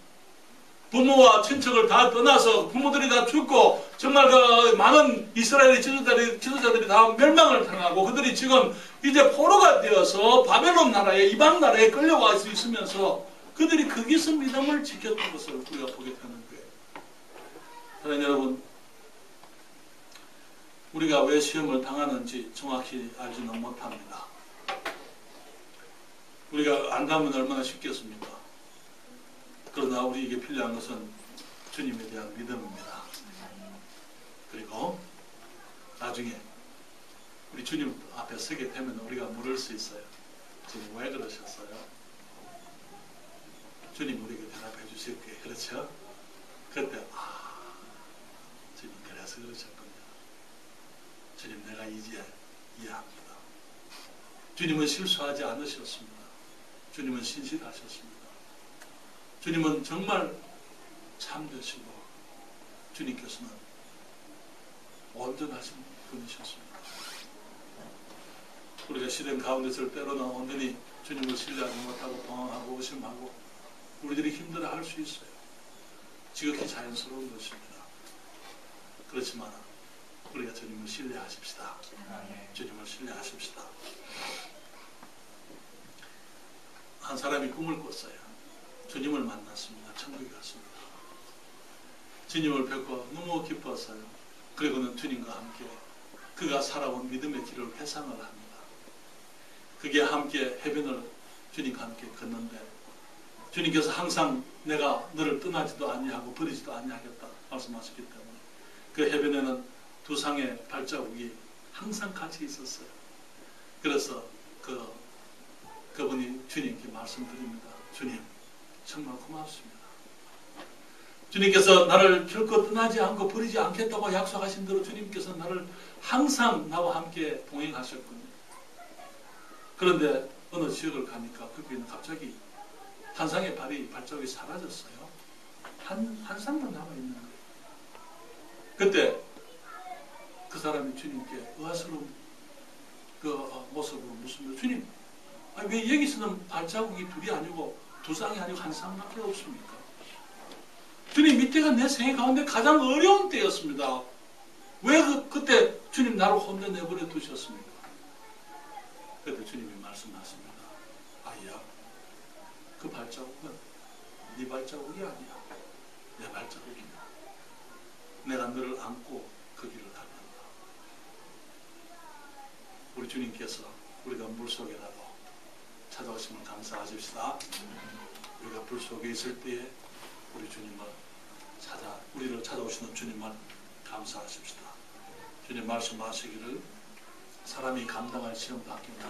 부모와 친척을 다 떠나서 부모들이 다 죽고 정말 그 많은 이스라엘의 지도자들이 다 멸망을 당하고 그들이 지금 이제 포로가 되어서 바벨론 나라에, 이방 나라에 끌려와 있으면서 그들이 거기서 믿음을 지켰던 것을 우리가 보게 되는 거예요. 사랑하는 여러분, 우리가 왜 시험을 당하는지 정확히 알지는 못합니다. 우리가 안다면 얼마나 쉽겠습니까? 그러나 우리에게 필요한 것은 주님에 대한 믿음입니다. 그리고 나중에 우리 주님 앞에 서게 되면 우리가 물을 수 있어요. 주님 왜 그러셨어요? 주님 우리에게 대답해 주실 거예요. 그렇죠? 그때 주님 그래서 그러셨군요. 주님 내가 이제 이해합니다. 주님은 실수하지 않으셨습니다. 주님은 신실하셨습니다. 주님은 정말 참되시고 주님께서는 온전하신 분이셨습니다. 우리가 시련 가운데 있을 때로는 온전히 주님을 신뢰하지 못하고 방황하고 의심하고 우리들이 힘들어할 수 있어요. 지극히 자연스러운 것입니다. 그렇지만 우리가 주님을 신뢰하십시다. 주님을 신뢰하십시다. 한 사람이 꿈을 꿨어요. 주님을 만났습니다. 천국에 갔습니다. 주님을 뵙고 너무 기뻤어요. 그리고는 주님과 함께 그가 살아온 믿음의 길을 회상을 합니다. 그게 함께 해변을 주님과 함께 걷는데 주님께서 항상 내가 너를 떠나지도 아니하고 버리지도 아니하겠다 말씀하셨기 때문에 그 해변에는 두 쌍의 발자국이 항상 같이 있었어요. 그래서 그분이 주님께 말씀드립니다. 주님 정말 고맙습니다. 주님께서 나를 결코 떠나지 않고 버리지 않겠다고 약속하신 대로 주님께서 나를 항상 나와 함께 동행하셨군요. 그런데 어느 지역을 가니까 거기에는 갑자기 한 쌍의 발자국이 사라졌어요. 한 쌍만 남아있는 거예요. 그때 그 사람이 주님께 의아스러운 그 모습으로 묻습니다. 주님, 왜 여기서는 발자국이 둘이 아니고 두 쌍이 아니고 한 쌍밖에 없습니까? 주님, 이때가 내 생애 가운데 가장 어려운 때였습니다. 왜 그때 주님 나를 혼자 내버려 두셨습니까? 그때 주님이 말씀하십니다. 아이야, 그 발자국은 네 발자국이 아니야. 내 발자국이야. 내가 너를 안고 그 길을 달린다. 우리 주님께서 우리가 물속에라도 찾아오심을 감사하십시다. 우리가 불 속에 있을 때에 우리를 찾아오시는 주님을 감사하십시다. 주님 말씀하시기를 사람이 감당할 시험 받기보다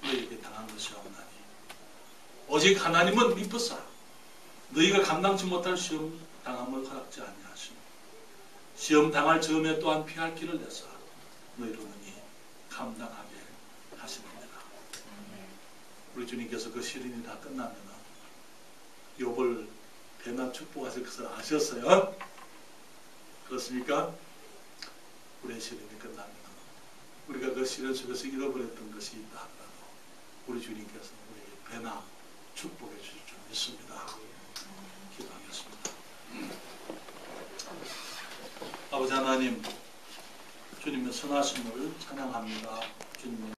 너희에게 당한 것이 없나니 오직 하나님은 미쁘사 너희가 감당치 못할 시험 당함을 허락지 아니하시고 시험 당할 즈음에 또한 피할 길을 내사 너희로 능히 감당하게 하시느니라. 우리 주님께서 그 시련이 다 끝나면 욥을 배나 축복하실 것을 아셨어요? 그렇습니까? 우리의 시련이 끝납니다. 우리가 그 시련 속에서 잃어버렸던 것이 있다 하더라도 우리 주님께서 우리에게 배나 축복해 주실 줄 믿습니다. 기도하겠습니다. 아버지 하나님, 주님의 선하심을 찬양합니다. 주님의